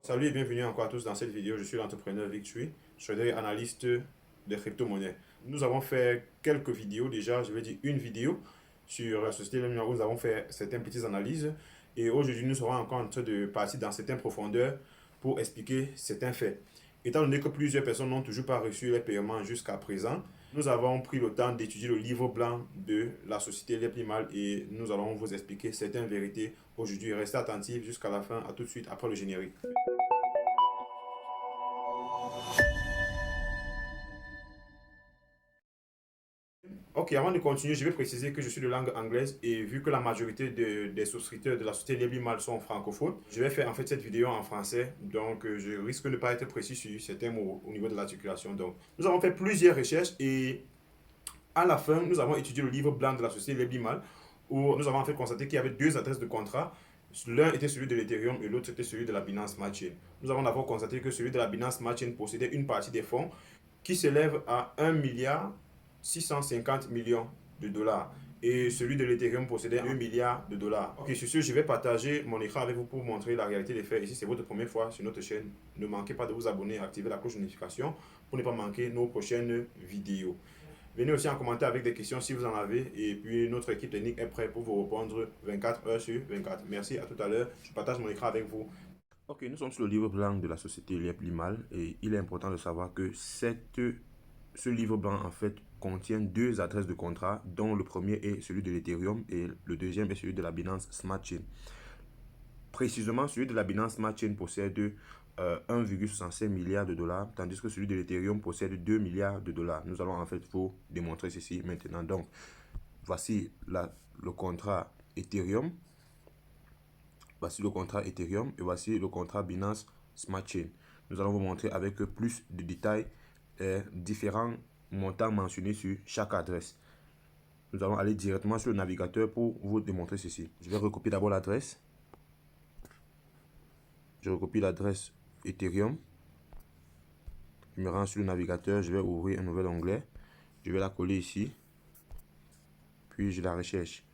Salut et bienvenue encore à tous dans cette vidéo. Je suis l'entrepreneur Victory, trader analyste de crypto-monnaies. Nous avons fait quelques vidéos déjà, je vais dire une vidéo sur la société Luminar où nous avons fait certaines petites analyses. Et aujourd'hui, nous serons encore en train de partir dans certaines profondeurs pour expliquer certains faits. Étant donné que plusieurs personnes n'ont toujours pas reçu les paiements jusqu'à présent, nous avons pris le temps d'étudier le livre blanc de la société Leplimal et nous allons vous expliquer certaines vérités aujourd'hui. Restez attentifs jusqu'à la fin. À tout de suite après le générique. Ok, avant de continuer, je vais préciser que je suis de langue anglaise et vu que la majorité des souscripteurs de la société Librimal sont francophones, je vais faire en fait cette vidéo en français, donc je risque de ne pas être précis sur certains mots au niveau de l'articulation. Donc, nous avons fait plusieurs recherches et à la fin, nous avons étudié le livre blanc de la société Librimal où nous avons en fait constaté qu'il y avait deux adresses de contrat. L'un était celui de l'Ethereum et l'autre était celui de la Binance Smart Chain. Nous avons d'abord constaté que celui de la Binance Smart Chain possédait une partie des fonds qui s'élève à 1 milliard 650 millions de dollars. Et celui de l'Ethereum possédait 1 milliard de dollars. Ok, sur ce, je vais partager mon écran avec vous pour vous montrer la réalité des faits. Et si c'est votre première fois sur notre chaîne, ne manquez pas de vous abonner et activer la cloche de notification pour ne pas manquer nos prochaines vidéos. Venez aussi en commentaire avec des questions si vous en avez. Et puis, notre équipe technique est prête pour vous répondre 24 heures sur 24. Merci, à tout à l'heure. Je partage mon écran avec vous. Ok, nous sommes sur le livre blanc de la société Librimal et il est important de savoir que ce livre blanc en fait contient deux adresses de contrat dont le premier est celui de l'Ethereum et le deuxième est celui de la Binance Smart Chain. Précisément, celui de la Binance Smart Chain possède 1,65 milliard de dollars, tandis que celui de l'Ethereum possède 2 milliards de dollars. Nous allons en fait vous démontrer ceci maintenant. Donc, voici le contrat Ethereum. Voici le contrat Ethereum et voici le contrat Binance Smart Chain. Nous allons vous montrer avec plus de détails différents montants mentionnés sur chaque adresse. Nous allons aller directement sur le navigateur pour vous démontrer ceci. Je vais recopier d'abord l'adresse. Je recopie l'adresse Ethereum. Je me rends sur le navigateur. Je vais ouvrir un nouvel onglet. Je vais la coller ici. Puis je la recherche.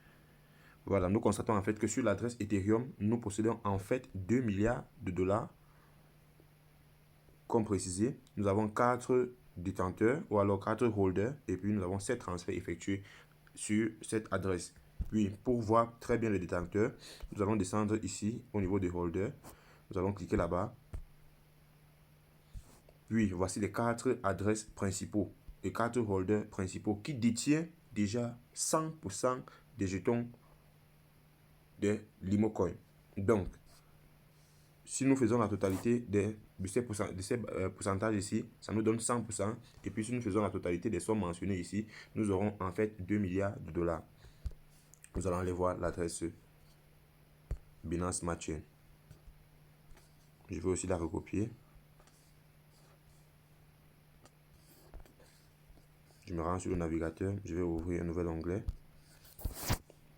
Voilà, nous constatons en fait que sur l'adresse Ethereum, nous possédons en fait 2 milliards de dollars. Comme précisé, nous avons 4 détenteurs ou alors 4 holders et puis nous avons 7 transferts effectués sur cette adresse. Puis pour voir très bien les détenteurs, nous allons descendre ici au niveau des holders. Nous allons cliquer là-bas. Puis voici les 4 adresses principaux, les 4 holders principaux qui détiennent déjà 100% des jetons de Limocoin. Donc, si nous faisons la totalité de ces pourcentages ici, ça nous donne 100%. Et puis si nous faisons la totalité des sommes mentionnées ici, nous aurons en fait 2 milliards de dollars. Nous allons aller voir l'adresse Binance Smart Chain. Je vais aussi la recopier. Je me rends sur le navigateur. Je vais ouvrir un nouvel onglet.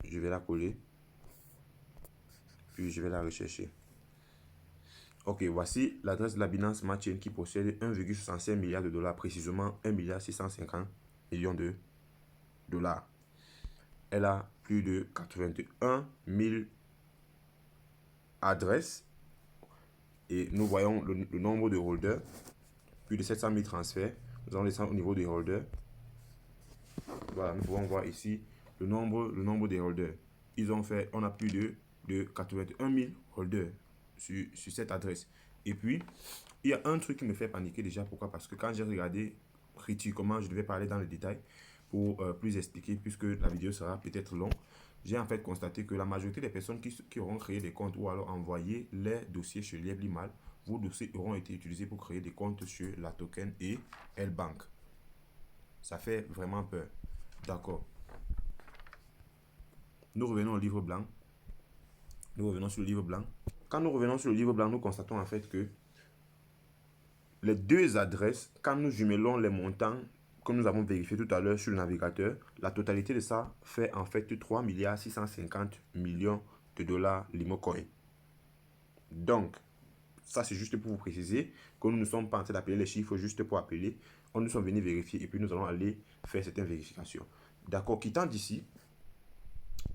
Je vais la coller. Puis je vais la rechercher. Ok, voici l'adresse de la Binance Smart Chain qui possède 1,65 milliard de dollars, précisément 1 milliard 650 millions de dollars. Elle a plus de 81 000 adresses et nous voyons le nombre de holders, plus de 700 000 transferts. Nous allons descendre au niveau des holders. Voilà, nous pouvons voir ici le nombre des holders. On a plus de 81 000 holders sur cette adresse. Et puis, il y a un truc qui me fait paniquer déjà. Pourquoi? Parce que quand j'ai regardé comment je devais parler dans le détail pour plus expliquer, puisque la vidéo sera peut-être longue, j'ai en fait constaté que la majorité des personnes qui auront créé des comptes ou alors envoyé les dossiers chez Librimal, vos dossiers auront été utilisés pour créer des comptes sur la token et L-Bank. Ça fait vraiment peur. D'accord. Nous revenons au livre blanc. Nous revenons sur le livre blanc. Quand nous revenons sur le livre blanc, nous constatons en fait que les deux adresses, quand nous jumelons les montants que nous avons vérifié tout à l'heure sur le navigateur, la totalité de ça fait en fait 3 milliards 650 millions de dollars Limocoin. Donc, ça c'est juste pour vous préciser que nous ne sommes pas en train d'appeler les chiffres juste pour appeler. Nous sommes venus vérifier et puis nous allons aller faire certaines vérifications. D'accord, quittant d'ici,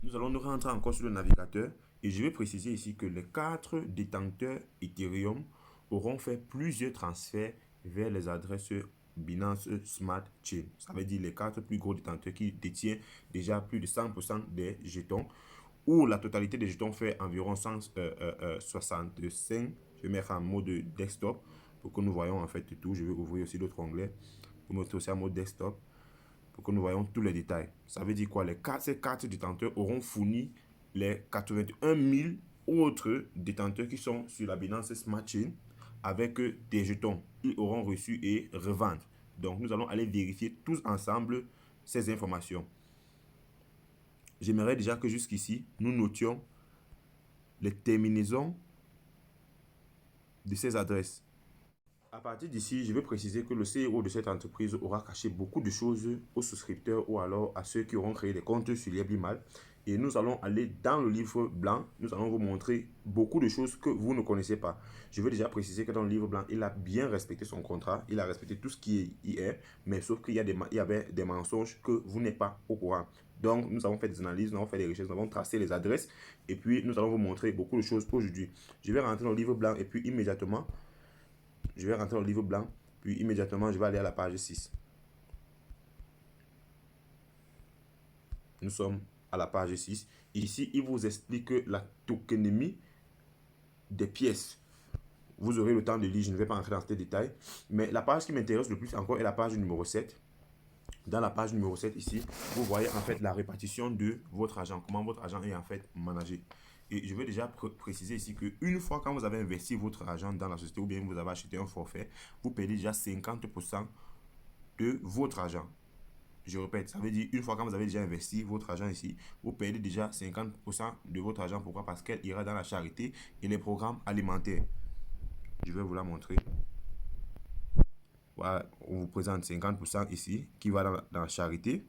nous allons nous rentrer encore sur le navigateur et je vais préciser ici que les 4 détenteurs Ethereum auront fait plusieurs transferts vers les adresses Binance Smart Chain. Ça veut dire les 4 plus gros détenteurs qui détiennent déjà plus de 100% des jetons, ou la totalité des jetons fait environ 165. Je vais mettre en mode desktop pour que nous voyons en fait tout. Je vais ouvrir aussi l'autre onglet pour mettre aussi en mode desktop pour que nous voyons tous les détails. Ça veut dire quoi? Ces 4 détenteurs auront fourni les 81 000 autres détenteurs qui sont sur la Binance Smart Chain avec des jetons. Ils auront reçu et revendre. Donc, nous allons aller vérifier tous ensemble ces informations. J'aimerais déjà que jusqu'ici, nous notions les terminaisons de ces adresses. À partir d'ici, je vais préciser que le CEO de cette entreprise aura caché beaucoup de choses aux souscripteurs ou alors à ceux qui auront créé des comptes sur Librimal. Et nous allons aller dans le livre blanc. Nous allons vous montrer beaucoup de choses que vous ne connaissez pas. Je veux déjà préciser que dans le livre blanc, il a bien respecté son contrat. Il a respecté tout ce qui y est. Mais sauf qu'il y avait des mensonges que vous n'êtes pas au courant. Donc, nous avons fait des analyses, nous avons fait des recherches, nous avons tracé les adresses. Et puis, nous allons vous montrer beaucoup de choses aujourd'hui. Je vais rentrer dans le livre blanc et puis immédiatement, je vais rentrer dans le livre blanc. Puis immédiatement, je vais aller à la page 6. Nous sommes à la page 6. Ici, il vous explique la tokenomie des pièces. Vous aurez le temps de lire, je ne vais pas entrer dans ces détails. Mais la page qui m'intéresse le plus encore est la page numéro 7. Dans la page numéro 7 ici, vous voyez en fait la répartition de votre argent, comment votre argent est en fait managé. Et je vais déjà préciser ici qu'une fois quand vous avez investi votre argent dans la société ou bien vous avez acheté un forfait, vous payez déjà 50% de votre argent. Je répète, ça veut dire une fois quand vous avez déjà investi votre argent ici, vous payez déjà 50% de votre argent. Pourquoi? Parce qu'elle ira dans la charité et les programmes alimentaires. Je vais vous la montrer. Voilà, on vous présente 50% ici qui va dans la charité.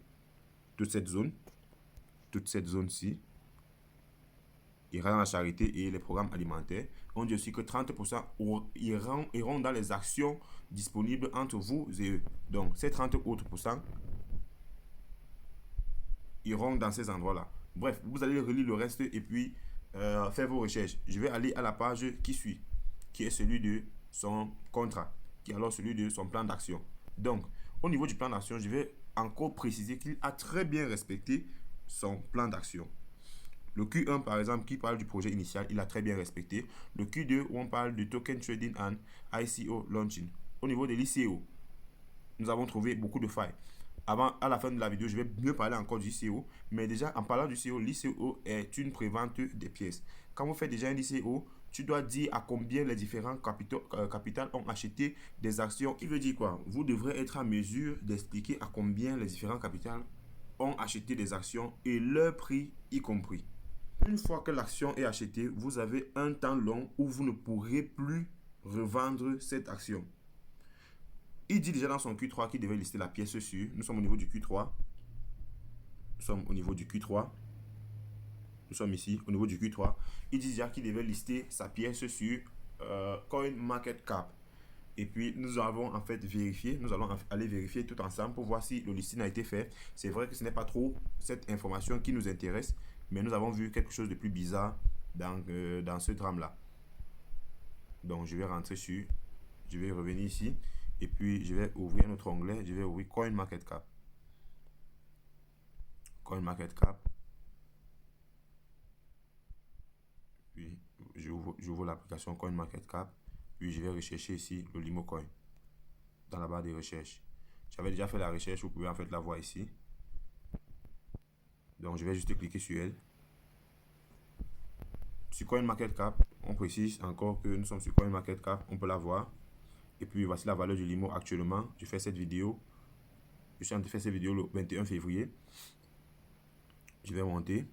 Toute cette zone-ci ira dans la charité et les programmes alimentaires. On dit aussi que 30% iront dans les actions disponibles entre vous et eux. Donc, ces 30 autres pourcents iront dans ces endroits-là. Bref, vous allez relire le reste et puis faire vos recherches. Je vais aller à la page qui suit, qui est celui de son contrat, qui est alors celui de son plan d'action. Donc, au niveau du plan d'action, je vais encore préciser qu'il a très bien respecté son plan d'action. Le Q1, par exemple, qui parle du projet initial, il a très bien respecté. Le Q2, où on parle de token trading and ICO launching. Au niveau de l'ICO, nous avons trouvé beaucoup de failles. À la fin de la vidéo, je vais mieux parler encore du ICO. Mais déjà, en parlant du ICO, l'ICO est une prévente des pièces. Quand vous faites déjà un ICO, tu dois dire à combien les différents capitales ont acheté des actions. Qui veut dire quoi? Vous devrez être en mesure d'expliquer à combien les différents capitales ont acheté des actions et leur prix y compris. Une fois que l'action est achetée, vous avez un temps long où vous ne pourrez plus revendre cette action. Il dit déjà dans son Q3 qu'il devait lister la pièce sur. Nous sommes au niveau du Q3. Nous sommes au niveau du Q3. Nous sommes ici au niveau du Q3. Il dit déjà qu'il devait lister sa pièce sur CoinMarketCap. Et puis nous avons en fait vérifié, nous allons aller vérifier tout ensemble pour voir si le listing a été fait. C'est vrai que ce n'est pas trop cette information qui nous intéresse, mais nous avons vu quelque chose de plus bizarre dans ce drame-là. Donc je vais rentrer sur, je vais revenir ici, et puis je vais ouvrir un autre onglet, je vais ouvrir CoinMarketCap. CoinMarketCap. Puis j'ouvre l'application CoinMarketCap, puis je vais rechercher ici le LimoCoin dans la barre de recherche. J'avais déjà fait la recherche, vous pouvez en fait la voir ici. Donc je vais juste cliquer sur elle. Sur CoinMarketCap, on précise encore que nous sommes sur CoinMarketCap, on peut la voir. Et puis voici la valeur du Limo actuellement. Je fais cette vidéo. Je suis en train de faire cette vidéo le 21 février. Je vais monter.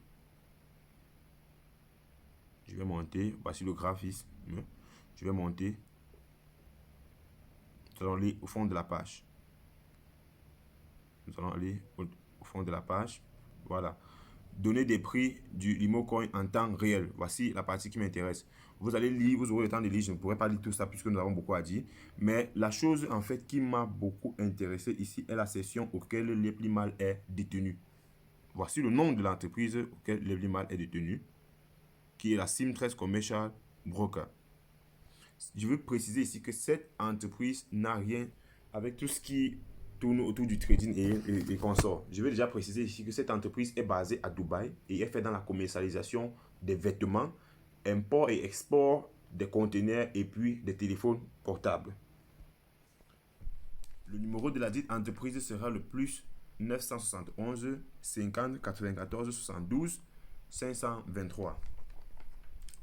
Voici le graphisme. Je vais monter. Nous allons aller au fond de la page. Nous allons aller au fond de la page. Voilà. Donner des prix du LimoCoin en temps réel. Voici la partie qui m'intéresse. Vous allez lire, vous aurez le temps de lire. Je ne pourrai pas lire tout ça puisque nous avons beaucoup à dire. Mais la chose en fait qui m'a beaucoup intéressé ici est la session auquel Librimal est détenu. Voici le nom de l'entreprise auquel Librimal est détenu, qui est la Sim13 Commercial Broker. Je veux préciser ici que cette entreprise n'a rien avec tout ce qui tourne autour du trading et consorts. Je vais déjà préciser ici que cette entreprise est basée à Dubaï et est faite dans la commercialisation des vêtements, import et export des conteneurs et puis des téléphones portables. Le numéro de la dite entreprise sera le plus 971 50 94 72 523.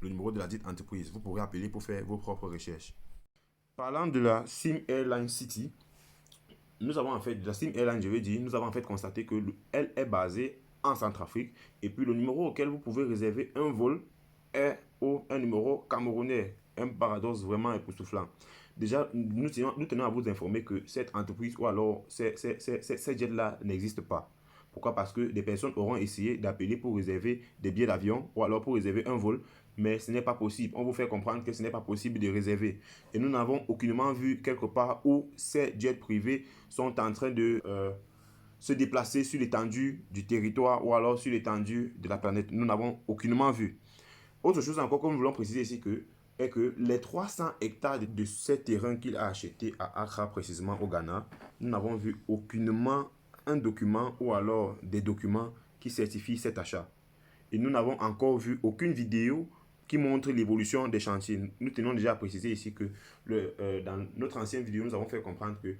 Le numéro de la dite entreprise. Vous pourrez appeler pour faire vos propres recherches. Parlant de la Sim Airline City, nous avons en fait, de la Sim Airline, je veux dire, nous avons en fait constaté qu'elle est basée en Centrafrique et puis le numéro auquel vous pouvez réserver un vol est un numéro camerounais. Un paradoxe vraiment époustouflant. Déjà, nous tenons à vous informer que cette entreprise ou alors ces jets-là n'existent pas. Pourquoi? Parce que des personnes auront essayé d'appeler pour réserver des billets d'avion ou alors pour réserver un vol, mais ce n'est pas possible. On vous fait comprendre que ce n'est pas possible de réserver. Et nous n'avons aucunement vu quelque part où ces jets privés sont en train de se déplacer sur l'étendue du territoire ou alors sur l'étendue de la planète. Nous n'avons aucunement vu. Autre chose encore que nous voulons préciser ici est que les 300 hectares de ces terrains qu'il a achetés à Accra, précisément au Ghana, nous n'avons vu aucunement un document ou alors des documents qui certifient cet achat. Et nous n'avons encore vu aucune vidéo qui montre l'évolution des chantiers. Nous tenons déjà à préciser ici que dans notre ancienne vidéo, nous avons fait comprendre que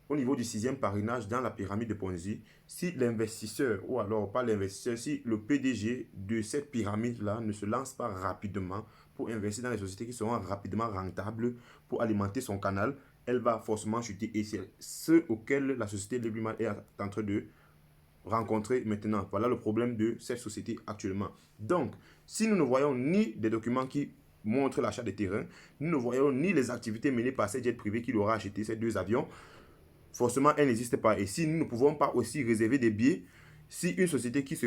au niveau du 6e parrainage dans la pyramide de Ponzi, si l'investisseur, ou alors pas l'investisseur, si le PDG de cette pyramide-là ne se lance pas rapidement pour investir dans les sociétés qui seront rapidement rentables pour alimenter son canal, elle va forcément chuter. Et c'est ce auquel la société Leblimal est en train de rencontrer maintenant. Voilà le problème de cette société actuellement. Donc, si nous ne voyons ni des documents qui montrent l'achat des terrains, nous ne voyons ni les activités menées par ces jets privés qui aura acheté ces deux avions, forcément, elle n'existe pas. Et si nous ne pouvons pas aussi réserver des billets, si une société qui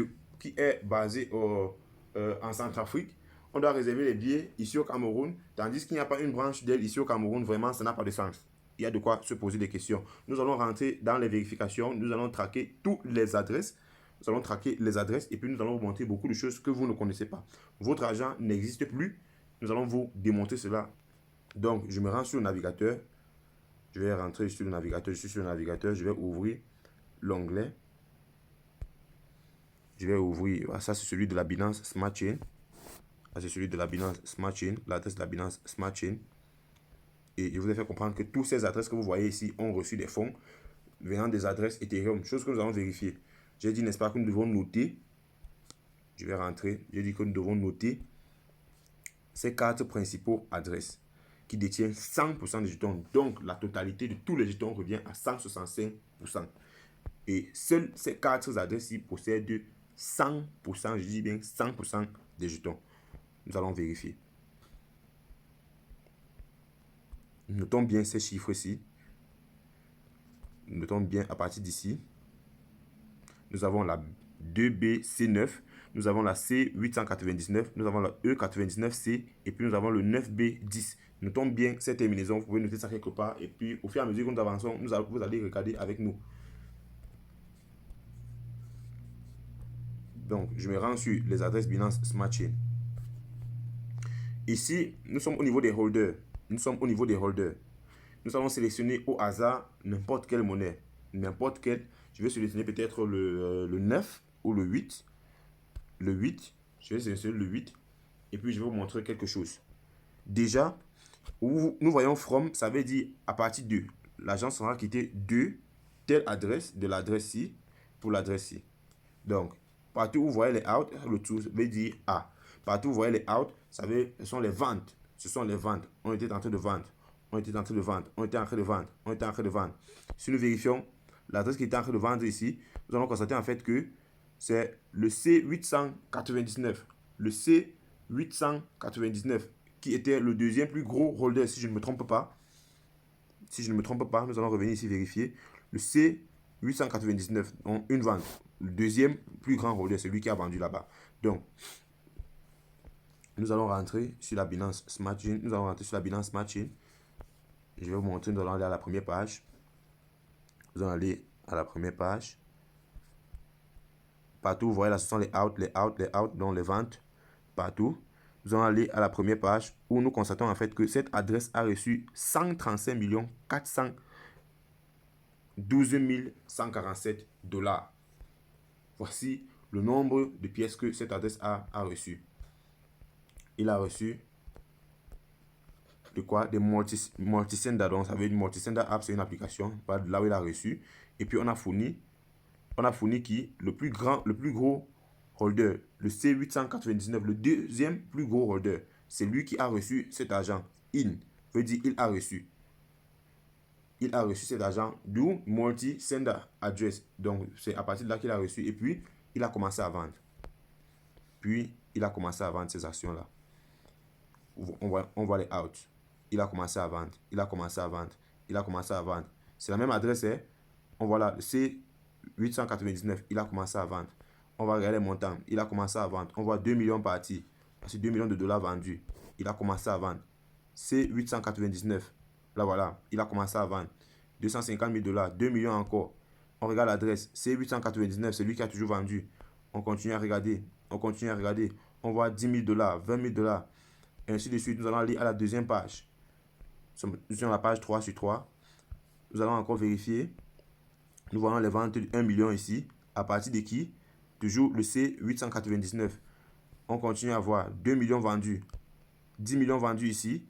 est basée en Centrafrique, on doit réserver les billets ici au Cameroun, tandis qu'il n'y a pas une branche d'elle ici au Cameroun, vraiment, ça n'a pas de sens. Il y a de quoi se poser des questions. Nous allons rentrer dans les vérifications, nous allons traquer toutes les adresses, nous allons traquer les adresses et puis nous allons vous montrer beaucoup de choses que vous ne connaissez pas. Votre argent n'existe plus, nous allons vous démontrer cela. Donc, je me rends sur le navigateur. Je vais rentrer sur le navigateur, je suis sur le navigateur, je vais ouvrir l'onglet. Je vais ouvrir, ça c'est celui de la Binance Smart Chain. Ça c'est celui de la Binance Smart Chain, l'adresse de la Binance Smart Chain. Et je vous ai fait comprendre que toutes ces adresses que vous voyez ici ont reçu des fonds venant des adresses Ethereum, chose que nous allons vérifier. J'ai dit, n'est-ce pas, que nous devons noter. Je vais rentrer, j'ai dit que nous devons noter ces 4 principaux adresses qui détiennent 100% des jetons. Donc, la totalité de tous les jetons revient à 165%. Et seules ces 4 adresses-ci possèdent 100%, je dis bien 100% des jetons. Nous allons vérifier. Notons bien ces chiffres-ci. Notons bien à partir d'ici. Nous avons la 2BC9, nous avons la C899, nous avons la E99C et puis nous avons le 9B10. Notons bien ces terminaisons, vous pouvez noter ça quelque part et puis au fur et à mesure que nous avançons, vous allez regarder avec nous. Donc, je me rends sur les adresses Binance Smart Chain. Ici, nous sommes au niveau des holders. Nous allons sélectionner au hasard n'importe quelle monnaie. N'importe quelle. Je vais sélectionner peut-être le 9 ou le 8. Le 8. Je vais sélectionner le 8. Et puis, je vais vous montrer quelque chose. Déjà, où nous voyons from, ça veut dire à partir de. L'agence sera quittée de telle adresse, de l'adresse-ci, pour l'adresse-ci. Donc, partout où vous voyez les out, le tout veut dire A. Partout où vous voyez les out, ce sont les ventes. Ce sont les ventes. On était en train de vendre. On était en train de vendre. On était en train de vendre. On était en train de vendre. Si nous vérifions l'adresse qui était en train de vendre ici, nous allons constater en fait que c'est le C899. Le C899 qui était le deuxième plus gros holder, si je ne me trompe pas. Si je ne me trompe pas, nous allons revenir ici vérifier. Le C899, donc une vente. Le deuxième plus grand holder, c'est lui qui a vendu là-bas. Donc, nous allons rentrer sur la Binance Smart Chain. Nous allons rentrer sur la Binance Smart Chain. Je vais vous montrer, nous allons aller à la première page. Nous allons aller à la première page. Partout, vous voyez là, ce sont les out, donc les ventes. Partout. nous allons aller à la première page où nous constatons en fait que cette adresse a reçu 135 412 147 $. Voici le nombre de pièces que cette adresse a reçu. Il a reçu de quoi? Des Multisender. Donc, ça veut dire Multisender App, c'est une application, là où il a reçu. Et puis, on a fourni qui? Le plus gros holder, le C899, le deuxième plus gros holder. C'est lui qui a reçu cet argent. In veut dire il a reçu. Il a reçu cet argent, d'où Multi-Sender Address. Donc, c'est à partir de là qu'il a reçu. Et puis, il a commencé à vendre. Ces actions-là. On voit les out. Il a commencé à vendre. C'est la même adresse. Hein? On voit là, le C899. Il a commencé à vendre. On va regarder les montants. Il a commencé à vendre. On voit 2 millions partis. C'est 2 millions de dollars vendus. Il a commencé à vendre. C899. Là, voilà. Il a commencé à vendre. 250 000 $. 2 millions encore. On regarde l'adresse. C899. C'est lui qui a toujours vendu. On continue à regarder. On voit 10 000 $, 20 000 $. Et ainsi de suite. Nous allons aller à la deuxième page. Nous sommes sur la page 3 sur 3. Nous allons encore vérifier. Nous voyons les ventes de 1 million ici. À partir de qui? Toujours le C899. On continue à voir 2 millions vendus. 10 millions vendus ici.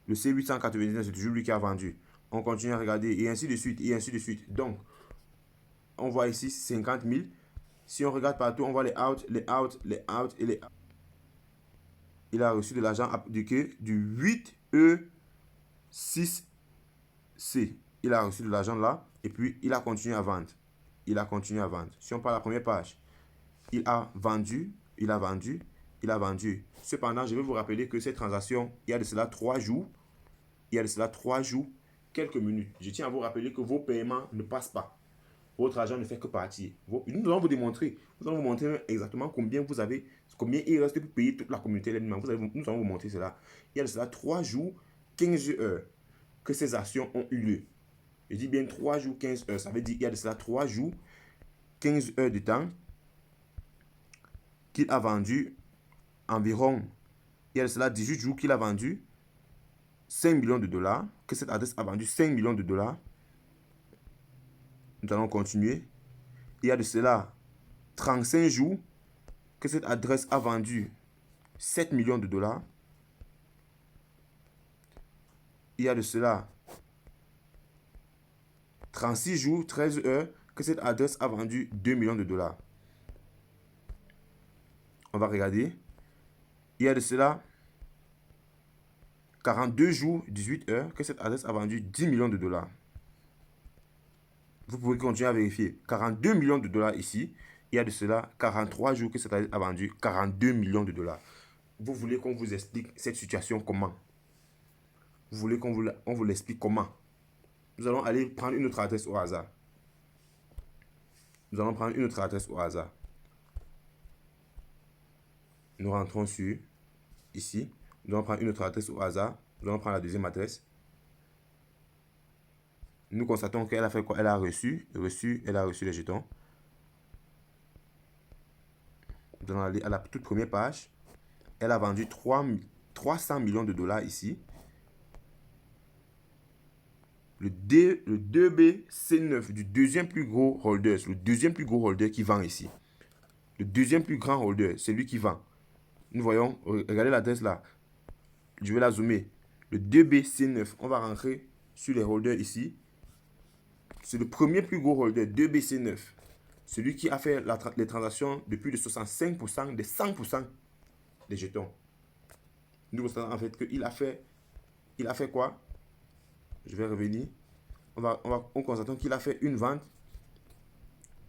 Le C899, c'est toujours lui qui a vendu. On continue à regarder et ainsi de suite. Donc, on voit ici 50 000. Si on regarde partout, on voit les out. Il a reçu de l'argent du 8E6C. Il a reçu de l'argent là et puis il a continué à vendre. Si on parle à la première page, il a vendu. Cependant, je vais vous rappeler que cette transaction, il y a de cela 3 jours, quelques minutes. Je tiens à vous rappeler que vos paiements ne passent pas. Votre argent ne fait que partir. Nous allons vous montrer exactement combien il reste pour payer toute la communauté. Nous allons vous montrer cela. Il y a de cela 3 jours, 15 heures que ces actions ont eu lieu. Je dis bien 3 jours, 15 heures. Ça veut dire qu'il y a de cela 3 jours, 15 heures de temps qu'il a vendu environ. Il y a de cela 18 jours qu'il a vendu 5 millions de $. Que cette adresse a vendu 5 millions de $. Nous allons continuer. Il y a de cela 35 jours que cette adresse a vendu 7 millions de $. Il y a de cela 36 jours, 13 heures que cette adresse a vendu 2 millions de $. On va regarder. Il y a de cela 42 jours, 18 heures que cette adresse a vendu 10 millions de $. Vous pouvez continuer à vérifier. 42 millions de $. Ici, il y a de cela 43 jours que cette adresse a vendu 42 millions de $. Vous voulez qu'on vous explique cette situation comment? Vous voulez qu'on vous l'explique comment? Nous allons aller prendre une autre adresse au hasard. Nous rentrons sur ici. Nous allons prendre une autre adresse au hasard. Nous allons prendre la deuxième adresse. Nous constatons qu'elle a fait quoi? Elle a reçu les jetons. Nous allons aller à la toute première page. Elle a vendu 300 millions de $. Ici. Le 2BC9 du deuxième plus gros holder, c'est le deuxième plus gros holder qui vend ici. Le deuxième plus grand holder, c'est lui qui vend. Nous voyons, regardez l'adresse là. Je vais la zoomer. Le 2BC9, on va rentrer sur les holders ici. C'est le premier plus gros holder, 2BC9. Celui qui a fait les transactions de plus de 65% des 100% des jetons. Nous constatons en fait qu'il a fait quoi? Je vais revenir. On constate qu'il a fait une vente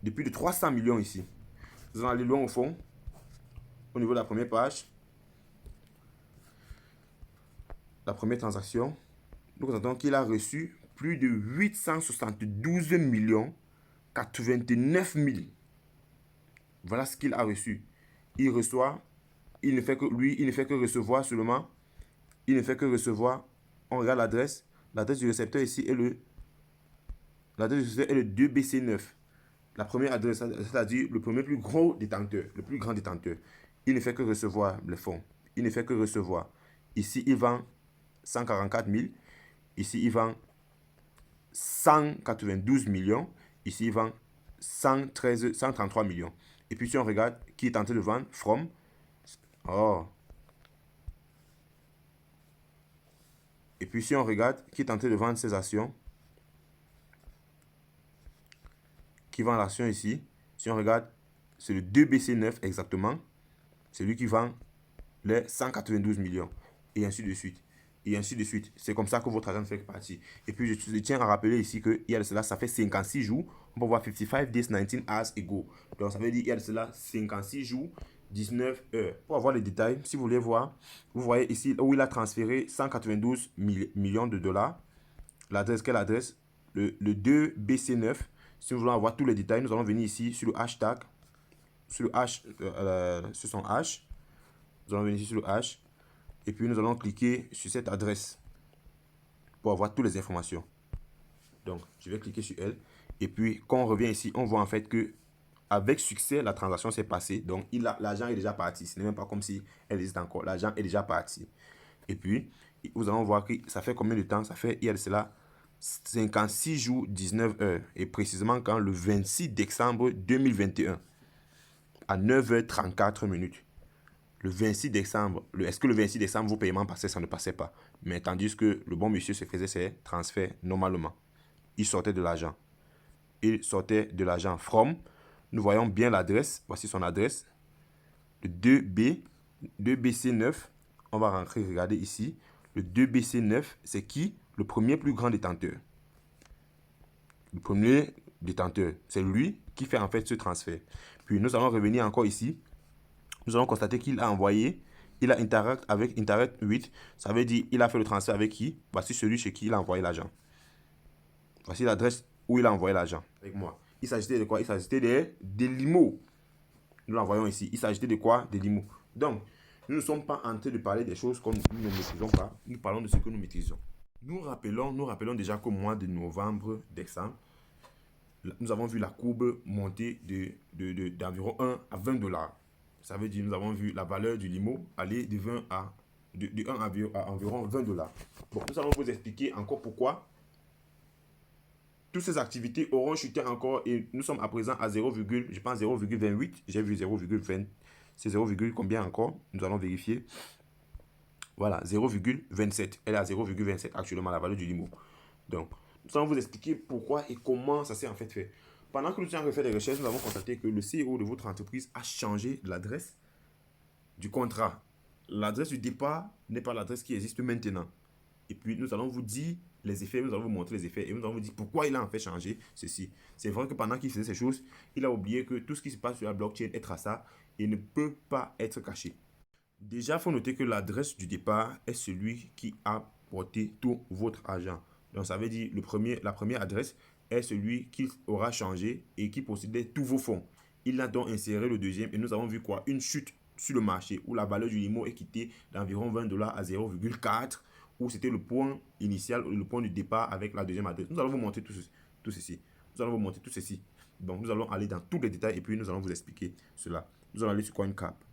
de plus de 300 millions ici. Nous allons aller loin au fond. Au niveau de la première page. La première transaction. Nous constatons qu'il a reçu plus de 872 millions 89 000. Voilà ce qu'il a reçu. Il ne fait que recevoir seulement. On regarde l'adresse. L'adresse du récepteur ici est le 2BC9. La première adresse, c'est-à-dire le premier plus gros détenteur, le plus grand détenteur. Il ne fait que recevoir les fonds. il ne fait que recevoir. Ici, il vend 144 000. Ici, il vend 192 millions. Ici, il vend 133 millions. Et puis, si on regarde qui est tenté de vendre, From. Oh. Et puis, si on regarde qui est tenté de vendre ses actions, qui vend l'action ici, si on regarde, c'est le 2BC9 exactement. C'est lui qui vend les 192 millions. Et ainsi de suite. Et ainsi de suite. C'est comme ça que votre argent fait partie. Et puis, je tiens à rappeler ici que il y a de cela, ça fait 56 jours. On peut voir 55 days, 19 hours ago. Donc, ça veut dire qu'il y a de cela 56 jours, 19 heures. Pour avoir les détails, si vous voulez voir, vous voyez ici où il a transféré 192 millions de dollars. L'adresse, quelle adresse? Le 2BC9. Si nous voulons avoir tous les détails, nous allons venir ici sur le hashtag, sur le hash, sur son hash. Nous allons venir ici sur le hash. Et puis, nous allons cliquer sur cette adresse pour avoir toutes les informations. Donc, je vais cliquer sur elle. Et puis, quand on revient ici, on voit en fait que avec succès, la transaction s'est passée. Donc, l'argent est déjà parti. Ce n'est même pas comme si elle existe encore. L'argent est déjà parti. Et puis, nous allons voir que ça fait combien de temps? Ça fait, il y a de cela 56 jours, 19 heures. Et précisément quand le 26 décembre 2021, à 9h34 minutes. Le 26 décembre, est-ce que le 26 décembre, vos paiements passaient? Ça ne passait pas. Mais tandis que le bon monsieur se faisait ses transferts normalement. Il sortait de l'argent. Il sortait de l'argent from. Nous voyons bien l'adresse. Voici son adresse. Le 2BC9. On va rentrer, regardez ici. Le 2BC9, c'est qui? Le premier plus grand détenteur. Le premier détenteur, c'est lui qui fait en fait ce transfert. Puis nous allons revenir encore ici. Nous allons constater qu'il a envoyé, il a interact avec Interact 8. Ça veut dire il a fait le transfert avec qui? Voici celui chez qui il a envoyé l'argent. Voici l'adresse où il a envoyé l'argent avec moi. Il s'agissait de quoi? Il s'agissait des limos. Nous l'envoyons ici. Il s'agissait de quoi? Des limos. Donc, nous ne sommes pas en train de parler des choses comme nous ne maîtrisons pas. Nous parlons de ce que nous maîtrisons. Nous rappelons déjà qu'au mois de novembre, décembre, nous avons vu la courbe monter d'environ 1 à 20 dollars. Ça veut dire que nous avons vu la valeur du limo aller de 1 à environ 20 dollars. Bon, nous allons vous expliquer encore pourquoi toutes ces activités auront chuté encore et nous sommes à présent à 0, je pense 0,28. J'ai vu 0,20. C'est 0, combien encore? Nous allons vérifier. Voilà, 0,27. Elle est à 0,27 actuellement, la valeur du limo. Donc, nous allons vous expliquer pourquoi et comment ça s'est en fait fait. Pendant que nous avons fait des recherches, nous avons constaté que le CEO de votre entreprise a changé l'adresse du contrat. L'adresse du départ n'est pas l'adresse qui existe maintenant. Et puis, nous allons vous dire les effets, nous allons vous montrer les effets et nous allons vous dire pourquoi il a en fait changé ceci. C'est vrai que pendant qu'il faisait ces choses, il a oublié que tout ce qui se passe sur la blockchain est traçable et ne peut pas être caché. Déjà, il faut noter que l'adresse du départ est celui qui a porté tout votre argent. Donc, ça veut dire la première adresse est celui qui aura changé et qui possédait tous vos fonds. Il a donc inséré le deuxième et nous avons vu quoi? Une chute sur le marché où la valeur du limo est quittée d'environ 20 dollars à 0,4, où c'était le point initial, le point de départ avec la deuxième adresse. Nous allons vous montrer tout ceci. Nous allons vous montrer tout ceci. Donc, nous allons aller dans tous les détails et puis nous allons vous expliquer cela. Nous allons aller sur CoinCap.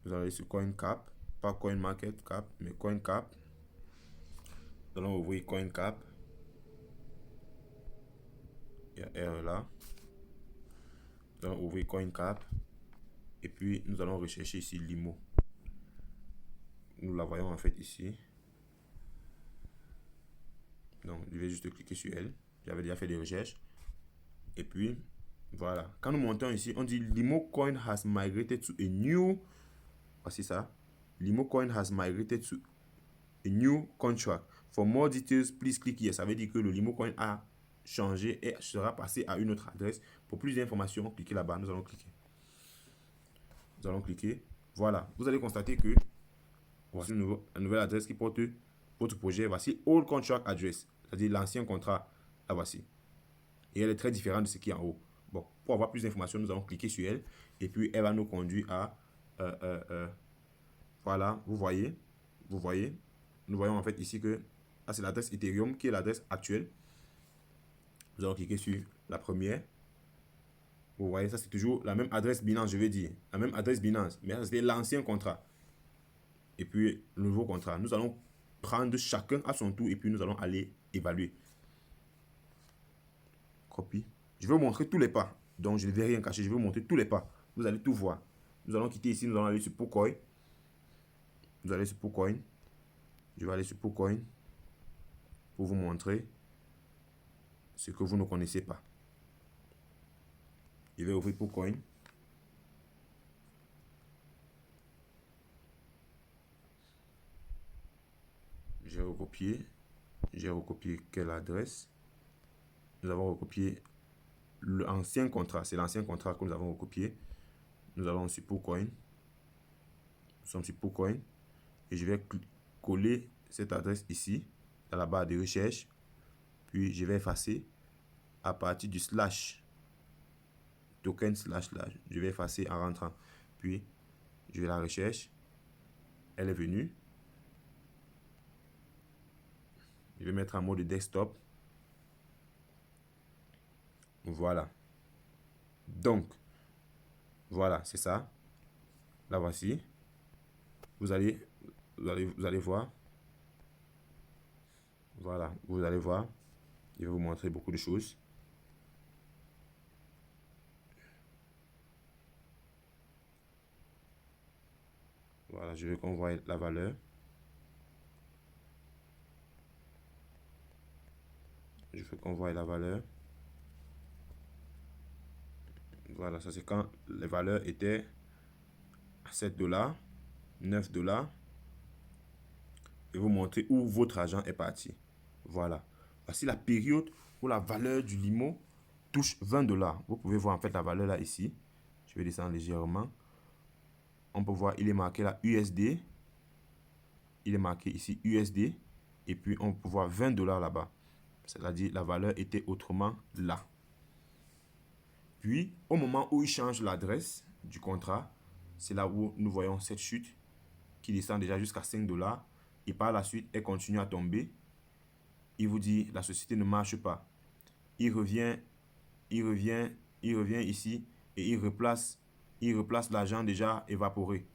Nous allons aller sur CoinCap, pas CoinMarketCap, mais CoinCap. Nous allons ouvrir CoinCap. Il y a R là. Nous allons ouvrir CoinCap. Et puis, nous allons rechercher ici Limo. Nous la voyons en fait ici. Donc, je vais juste cliquer sur elle. J'avais déjà fait des recherches. Et puis, voilà. Quand nous montons ici, on dit Limo Coin has migrated to a new. Voici ça. Limo Coin has migrated to a new contract. For more details, please click here. Ça veut dire que le Limo Coin a changé et sera passé à une autre adresse. Pour plus d'informations, cliquez là-bas. Nous allons cliquer. Nous allons cliquer. Voilà. Vous allez constater que voici une nouvelle adresse qui porte votre projet. Voici Old Contract Address. C'est-à-dire l'ancien contrat. La voici. Et elle est très différente de ce qui est en haut. Bon, pour avoir plus d'informations, nous allons cliquer sur elle. Et puis, elle va nous conduire à... voilà, vous voyez. Nous voyons en fait ici que c'est l'adresse Ethereum qui est l'adresse actuelle. Nous allons cliquer sur la première. Vous voyez, ça c'est toujours la même adresse Binance, je veux dire. La même adresse Binance. Mais ça c'était l'ancien contrat. Et puis le nouveau contrat. Nous allons prendre chacun à son tour et puis nous allons aller évaluer. Copie. Je vais vous montrer tous les pas. Donc je ne vais rien cacher. Je vais vous montrer tous les pas. Vous allez tout voir. Nous allons quitter ici. Nous allons aller sur PooCoin. Vous allez sur PooCoin. Je vais aller sur PooCoin pour vous montrer ce que vous ne connaissez pas. Je vais ouvrir PooCoin. J'ai recopié. J'ai recopié quelle adresse? Nous avons recopié l'ancien contrat. C'est l'ancien contrat que nous avons recopié. Nous allons sur PooCoin. Nous sommes sur PooCoin. Et je vais coller cette adresse ici, dans la barre de recherche. Puis je vais effacer à partir du slash. Token slash. Je vais effacer en rentrant. Puis je vais la recherche. Elle est venue. Je vais mettre en mode desktop. Voilà. Donc, voilà, c'est ça. La voici. Vous allez voir. Voilà, vous allez voir. Je vais vous montrer beaucoup de choses. Voilà, je veux qu'on voie la valeur. Je veux qu'on voie la valeur. Voilà, ça c'est quand les valeurs étaient à 7 $, 9 $. Je vais vous montrer où votre argent est parti. Voilà. Voici la période où la valeur du limo touche 20 $. Vous pouvez voir en fait la valeur là ici. Je vais descendre légèrement. On peut voir, il est marqué là USD. Il est marqué ici USD. Et puis on peut voir 20 $ là-bas. C'est-à-dire la valeur était autrement là. Puis au moment où il change l'adresse du contrat, c'est là où nous voyons cette chute qui descend déjà jusqu'à 5 $. Et par la suite, elle continue à tomber. Il vous dit la société ne marche pas. Il revient ici et il replace l'argent déjà évaporé.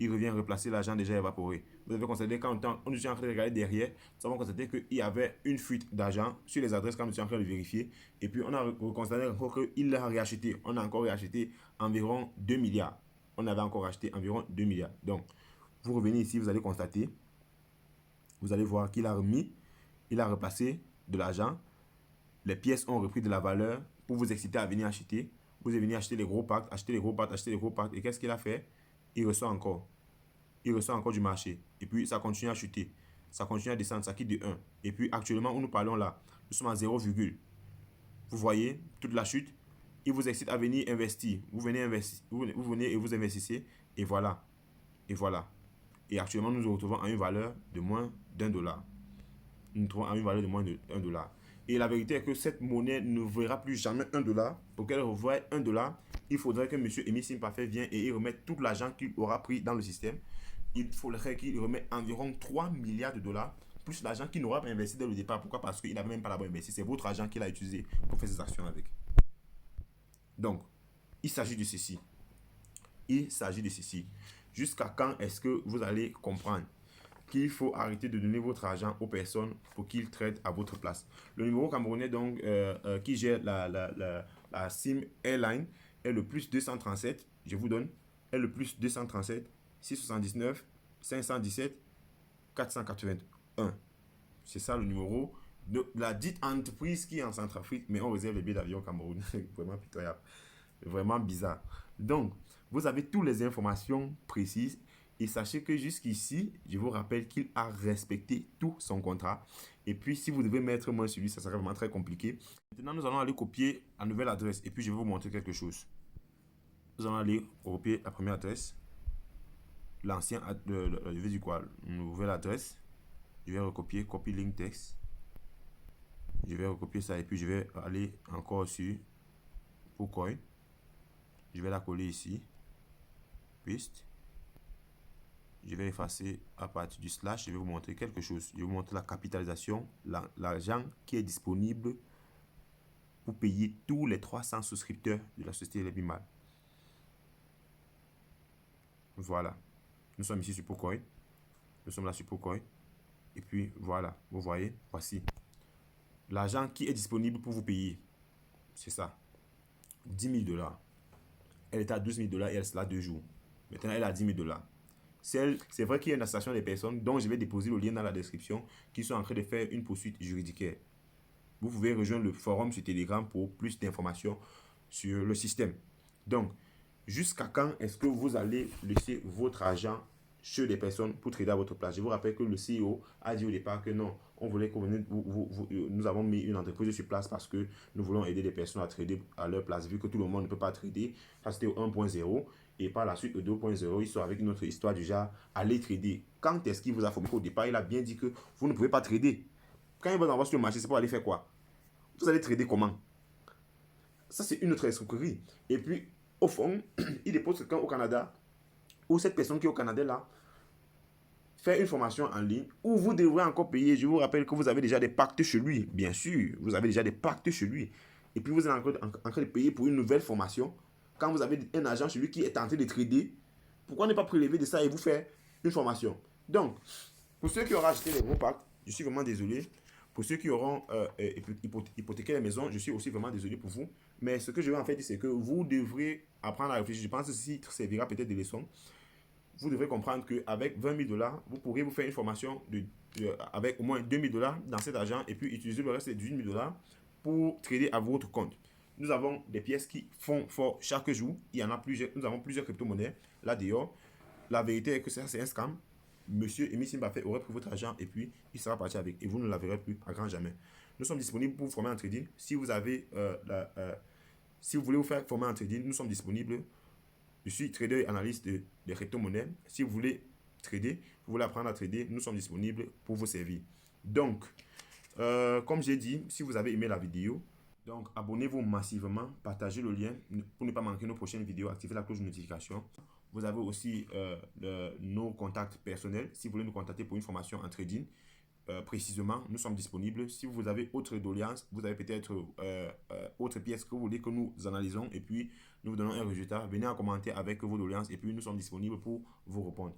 Il revient replacer l'argent déjà évaporé. Vous avez constaté quand on est en train de regarder derrière, nous avons constaté qu'il y avait une fuite d'argent sur les adresses quand nous sommes en train de vérifier. Et puis on a constaté encore qu'il l'a réacheté. On a encore réacheté environ 2 milliards. On avait encore acheté environ 2 milliards. Donc, vous revenez ici, vous allez constater, vous allez voir qu'il a remis, il a replacé de l'argent. Les pièces ont repris de la valeur pour vous exciter à venir acheter. Vous venez acheter les gros packs, acheter les gros packs, acheter les gros packs. Et qu'est-ce qu'il a fait? Il reçoit encore. Il reçoit encore du marché. Et puis, ça continue à chuter. Ça continue à descendre. Ça quitte de 1. Et puis, actuellement, où nous parlons là, nous sommes à 0, vous voyez toute la chute. Il vous excite à venir investir. Vous venez investir. Vous venez et vous investissez. Et voilà. Et voilà. Et actuellement, nous nous retrouvons à une valeur de moins d'1 $. Nous nous trouvons à une valeur de moins de 1 $. Et la vérité est que cette monnaie ne verra plus jamais 1 $. Pour qu'elle revoie 1 $, il faudrait que M. Émile Simpafé vienne et il remette tout l'argent qu'il aura pris dans le système. Il faudrait qu'il remette environ 3 milliards de dollars, plus l'argent qu'il n'aura pas investi dès le départ. Pourquoi? Parce qu'il n'avait même pas d'abord investi. C'est votre argent qu'il a utilisé pour faire ses actions avec. Donc, il s'agit de ceci. Il s'agit de ceci. Jusqu'à quand est-ce que vous allez comprendre qu'il faut arrêter de donner votre argent aux personnes pour qu'ils traitent à votre place? Le numéro camerounais donc, qui gère la SIM Airline est le plus 237, je vous donne, est le plus 237 679 517 481. C'est ça le numéro de la dite entreprise qui est en Centrafrique, mais on réserve les billets d'avion au Cameroun. Vraiment pitoyable. Vraiment bizarre. Donc, vous avez toutes les informations précises. Et sachez que jusqu'ici, je vous rappelle qu'il a respecté tout son contrat. Et puis, si vous devez mettre moins sur lui, ça sera vraiment très compliqué. Maintenant, nous allons aller copier la nouvelle adresse. Et puis, je vais vous montrer quelque chose. Nous allons aller copier la première adresse. L'ancien, je vais dire quoi? Une nouvelle adresse. Je vais recopier, copy link text. Je vais recopier ça et puis je vais aller encore sur PooCoin. Je vais la coller ici. Paste. Je vais effacer à partir du slash. Je vais vous montrer quelque chose. Je vais vous montrer la capitalisation, l'argent qui est disponible pour payer tous les 300 souscripteurs de la société Lebimal. Voilà. Nous sommes ici sur Pocoin. Nous sommes là sur Pocoin. Et puis voilà, vous voyez, voici l'argent qui est disponible pour vous payer. C'est ça. 10 000 $. Elle était à 12 000 $ et elle sera 2 jours. Maintenant, elle a 10 000 $. C'est vrai qu'il y a une association des personnes dont je vais déposer le lien dans la description qui sont en train de faire une poursuite juridique. Vous pouvez rejoindre le forum sur Telegram pour plus d'informations sur le système. Donc, jusqu'à quand est-ce que vous allez laisser votre argent chez des personnes pour trader à votre place? Je vous rappelle que le CEO a dit au départ que non, on voulait que nous avons mis une entreprise sur place parce que nous voulons aider les personnes à trader à leur place, vu que tout le monde ne peut pas trader. Ça, c'était au 1.0. Et par la suite, au 2.0, ils sont avec une autre histoire du genre, allez trader. Quand est-ce qu'il vous a formé? Au départ, il a bien dit que vous ne pouvez pas trader. Quand il va envoyer sur le marché, c'est pour aller faire quoi? Vous allez trader comment? Ça, c'est une autre escroquerie. Et puis, au fond, il dépose quelqu'un au Canada, ou cette personne qui est au Canada là, fait une formation en ligne, où vous devrez encore payer. Je vous rappelle que vous avez déjà des pactes chez lui. Bien sûr, vous avez déjà des pactes chez lui. Et puis, vous êtes en train de payer pour une nouvelle formation. Quand vous avez un agent chez lui qui est en train de trader, pourquoi ne pas prélever de ça et vous faire une formation? Donc, pour ceux qui auront acheté les gros packs, je suis vraiment désolé. Pour ceux qui auront hypothéqué les maisons, je suis aussi vraiment désolé pour vous. Mais ce que je vais en fait dire, c'est que vous devrez apprendre à réfléchir. Je pense que ceci servira peut-être de leçon. Vous devrez comprendre qu'avec 20 000 $, vous pourrez vous faire une formation avec au moins 2 000 $ dans cet argent et puis utiliser le reste des 18 000 $ pour trader à votre compte. Nous avons des pièces qui font fort chaque jour. Il y en a plusieurs. Nous avons plusieurs crypto-monnaies là dehors. La vérité est que ça, c'est un scam. Monsieur Emi Simbafe aurait pris votre argent et puis il sera parti avec. Et vous ne la verrez plus à grand jamais. Nous sommes disponibles pour vous former en trading. Si vous avez si vous voulez vous faire former en trading, nous sommes disponibles. Je suis trader et analyste de crypto-monnaies. Si vous voulez trader, vous voulez apprendre à trader, nous sommes disponibles pour vous servir. Donc, comme j'ai dit, si vous avez aimé la vidéo, donc abonnez-vous massivement, partagez le lien pour ne pas manquer nos prochaines vidéos, activez la cloche de notification. Vous avez aussi nos contacts personnels. Si vous voulez nous contacter pour une formation en trading, précisément, nous sommes disponibles. Si vous avez autre doléance, vous avez peut-être autre pièce que vous voulez que nous analysons et puis nous vous donnons un résultat, venez en commenter avec vos doléances et puis nous sommes disponibles pour vous répondre.